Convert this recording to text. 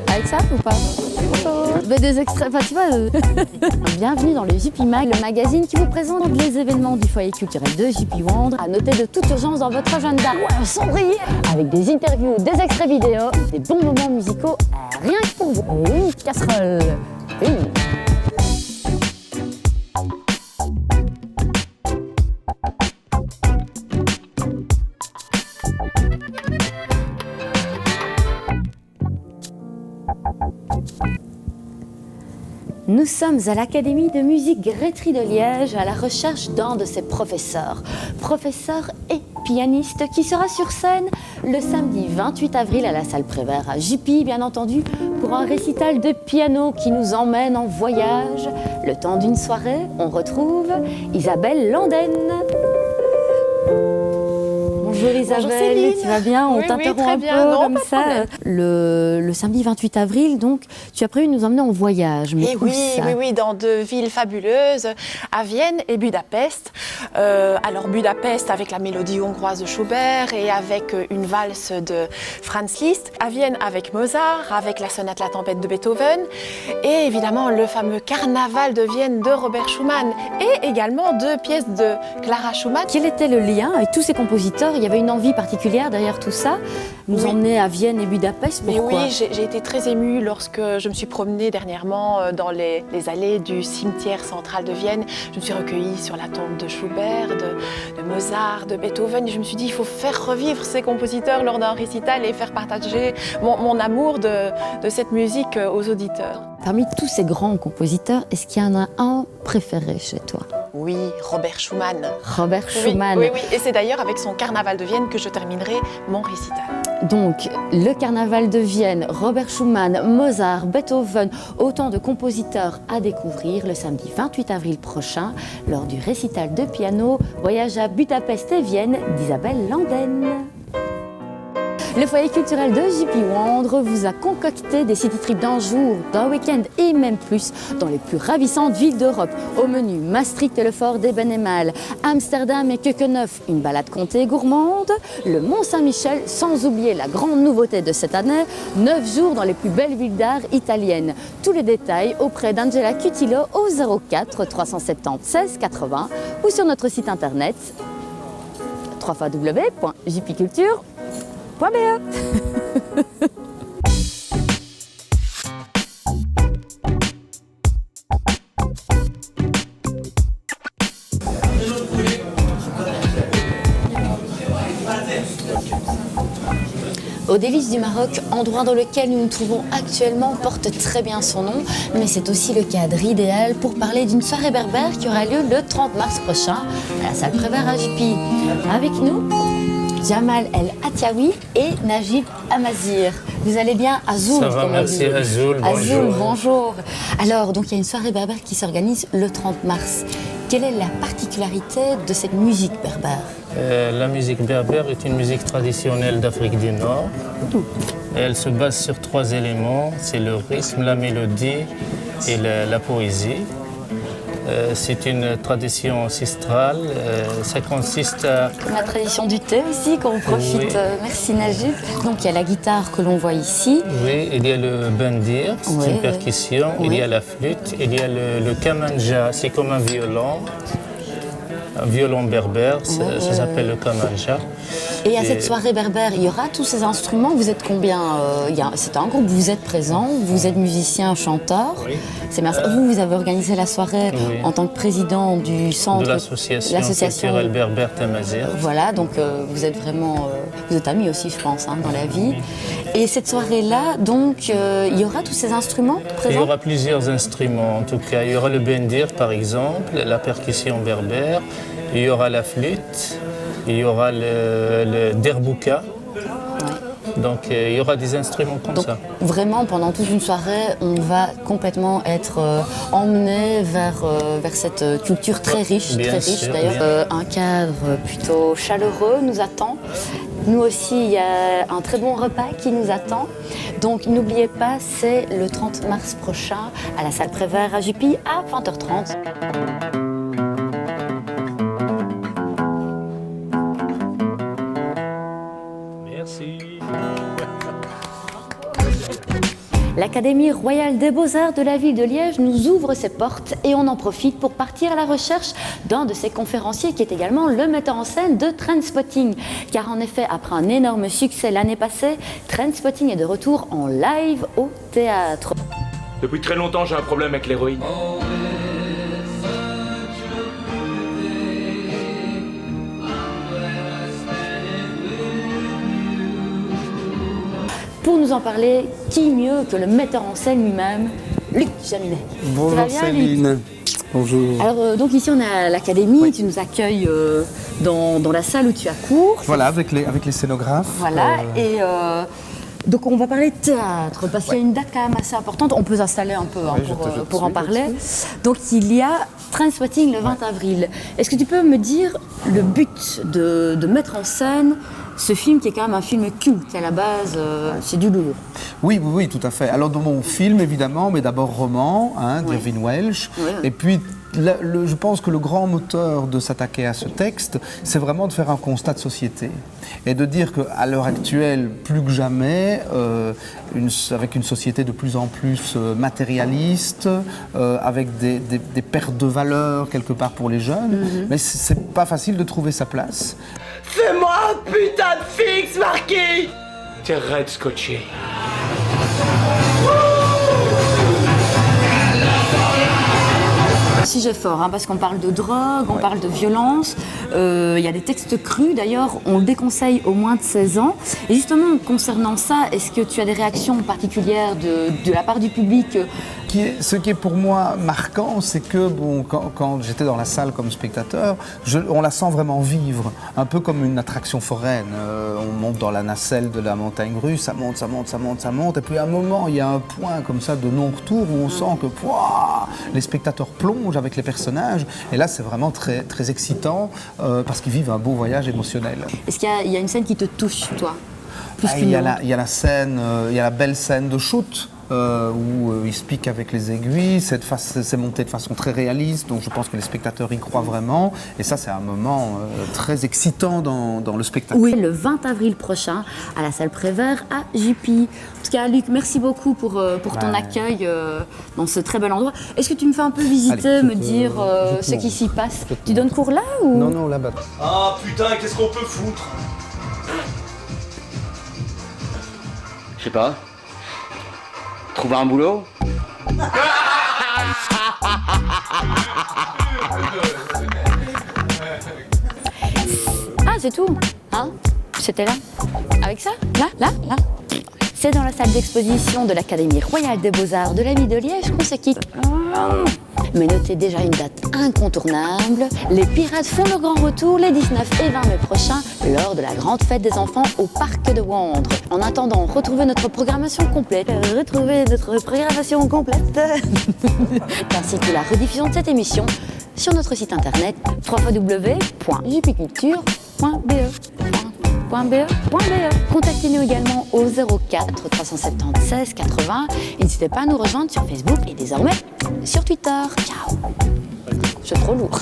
Avec ça ou pas? Des extraits, enfin tu vois. Bienvenue dans le JP Mag, le magazine qui vous présente les événements du foyer culturel de JP Wandre. À noter de toute urgence dans votre agenda. Ouais, un cendrier avec des interviews, des extraits vidéo, des bons moments musicaux, rien que pour vous. Et une casserole. Une. Nous sommes à l'Académie de musique Grétry de Liège à la recherche d'un de ses professeur et pianiste qui sera sur scène le samedi 28 avril à la salle Prévert à JP, bien entendu, pour un récital de piano qui nous emmène en voyage. Le temps d'une soirée, on retrouve Isabelle Landenne. Bonjour Isabelle, tu vas bien? On t'interrompt un peu comme ça. Le samedi 28 avril, donc, tu as prévu de nous emmener en voyage. Mais oui, dans deux villes fabuleuses, à Vienne et Budapest. Alors Budapest avec la mélodie hongroise de Schubert et avec une valse de Franz Liszt. À Vienne avec Mozart, avec la sonate La Tempête de Beethoven. Et évidemment le fameux Carnaval de Vienne de Robert Schumann. Et également deux pièces de Clara Schumann. Quel était le lien avec tous ces compositeurs? Il y avait une envie particulière derrière tout ça, nous emmener à Vienne et Budapest. Pourquoi? Mais oui, j'ai été très émue lorsque je me suis promenée dernièrement dans les allées du cimetière central de Vienne. Je me suis recueillie sur la tombe de Schubert, de Mozart, de Beethoven. Et je me suis dit, il faut faire revivre ces compositeurs lors d'un récital et faire partager mon amour de cette musique aux auditeurs. Parmi tous ces grands compositeurs, est-ce qu'il y en a un préféré chez toi? Oui, Robert Schumann. Robert Schumann. Oui. Et c'est d'ailleurs avec son Carnaval de Vienne que je terminerai mon récital. Donc, le Carnaval de Vienne, Robert Schumann, Mozart, Beethoven, autant de compositeurs à découvrir le samedi 28 avril prochain lors du récital de piano Voyage à Budapest et Vienne d'Isabelle Landenne. Le foyer culturel de JP Wandre vous a concocté des city trips d'un jour, d'un week-end et même plus dans les plus ravissantes villes d'Europe. Au menu, Maastricht et le fort d'Ebenemal, Amsterdam et Keukenhof, une balade comté et gourmande, le Mont-Saint-Michel, sans oublier la grande nouveauté de cette année, 9 jours dans les plus belles villes d'art italiennes. Tous les détails auprès d'Angela Cutillo au 04 370 16 80 ou sur notre site internet www.jpculture.be. Au Délices du Maroc, endroit dans lequel nous nous trouvons actuellement, porte très bien son nom, mais c'est aussi le cadre idéal pour parler d'une soirée berbère qui aura lieu le 30 mars prochain à la salle Prévert à JP. Avec nous, Jamal El Atiaoui et Najib Amazir. Vous allez bien? Azoul, ça va, merci Azoul, bonjour. Azoul, bonjour. Alors, donc il y a une soirée berbère qui s'organise le 30 mars. Quelle est la particularité de cette musique berbère? La musique berbère est une musique traditionnelle d'Afrique du Nord. Elle se base sur 3 éléments, c'est le rythme, la mélodie et la poésie. C'est une tradition ancestrale, ça consiste à... La tradition du thé aussi, qu'on profite. Oui. Merci Najib. Donc il y a la guitare que l'on voit ici. Oui, il y a le bandir, c'est une percussion, il y a la flûte, il y a le kamanja, c'est comme un violon berbère, ça s'appelle le kamanja. Et à cette soirée berbère, il y aura tous ces instruments. Vous êtes combien? C'est un groupe, vous êtes présent, vous êtes musicien, chanteur. Oui. C'est merci. Vous avez organisé la soirée en tant que président du centre de l'association culturelle berbère Tamazir. Voilà, donc vous êtes vraiment, vous êtes amis aussi, je pense, dans la vie. Et cette soirée-là, donc, il y aura tous ces instruments présents? Il y aura plusieurs instruments, en tout cas. Il y aura le bendir, par exemple, la percussion berbère. Il y aura la flûte. Il y aura le derbouka. Donc il y aura des instruments comme ça. Vraiment, pendant toute une soirée, on va complètement être emmené vers cette culture très riche, d'ailleurs. Un cadre plutôt chaleureux nous attend. Nous aussi, il y a un très bon repas qui nous attend. Donc n'oubliez pas, c'est le 30 mars prochain à la salle Prévert à Jupy à 20h30. Merci. L'Académie royale des beaux-arts de la ville de Liège nous ouvre ses portes et on en profite pour partir à la recherche d'un de ses conférenciers qui est également le metteur en scène de Trainspotting. Car en effet, après un énorme succès l'année passée, Trainspotting est de retour en live au théâtre. Depuis très longtemps, j'ai un problème avec l'héroïne. Pour nous en parler, qui mieux que le metteur en scène lui-même, Luc Jaminet. Bonjour Ça va bien, Luc ? Céline. Bonjour. Alors donc ici on est à l'Académie, tu nous accueilles dans la salle où tu as cours. Voilà, avec les scénographes. Voilà, et donc on va parler de théâtre, parce qu'il y a une date quand même assez importante, on peut s'installer un peu Oui, je pour en te parler. Donc il y a Trainspotting le 20 avril. Est-ce que tu peux me dire le but de mettre en scène ce film qui est quand même un film culte, à la base c'est du lourd. Oui, tout à fait. Alors dans mon film évidemment, mais d'abord roman, Oui. d'Irvine Welsh, Oui. et puis je pense que le grand moteur de s'attaquer à ce texte, c'est vraiment de faire un constat de société et de dire qu'à l'heure actuelle, plus que jamais, avec une société de plus en plus matérialiste, avec des pertes de valeur quelque part pour les jeunes, mais c'est pas facile de trouver sa place. C'est moi, putain de fixe, Marquis! T'es raide scotché. Sujet fort, parce qu'on parle de drogue, on parle de violence, il y a des textes crus, d'ailleurs on le déconseille aux moins de 16 ans. Et justement, concernant ça, est-ce que tu as des réactions particulières de la part du public ? Ce qui est pour moi marquant, c'est que quand j'étais dans la salle comme spectateur, on la sent vraiment vivre, un peu comme une attraction foraine. On monte dans la nacelle de la montagne russe, ça monte, et puis à un moment, il y a un point comme ça de non-retour où on sent que les spectateurs plongent avec les personnages, et là c'est vraiment très, très excitant parce qu'ils vivent un beau voyage émotionnel. Est-ce qu'il y a une scène qui te touche, toi ? Il y a la belle scène de shoot. Où il se pique avec les aiguilles, c'est monté de façon très réaliste, donc je pense que les spectateurs y croient vraiment, et ça c'est un moment très excitant dans le spectacle. Oui, le 20 avril prochain, à la salle Prévert à Jupy. En tout cas, Luc, merci beaucoup pour ton accueil dans ce très bel endroit. Est-ce que tu me fais un peu visiter, Allez, me dire ce qui s'y passe ? Tu donnes cours là ou... Non, là-bas. Ah putain, qu'est-ce qu'on peut foutre? Je sais pas. Trouver un boulot? Ah, c'est tout, C'était là. Avec ça ? Là. C'est dans la salle d'exposition de l'Académie royale des beaux-arts de la ville de Liège qu'on se quitte. Mais notez déjà une date incontournable. Les Pirates font leur grand retour les 19 et 20 mai prochains lors de la grande fête des enfants au parc de Wandre. En attendant, retrouvez notre programmation complète. Ainsi que la rediffusion de cette émission sur notre site internet www.jupyculture.be. Contactez-nous également au 04 376 80. N'hésitez pas à nous rejoindre sur Facebook et désormais sur Twitter. Ciao. Je suis trop lourd.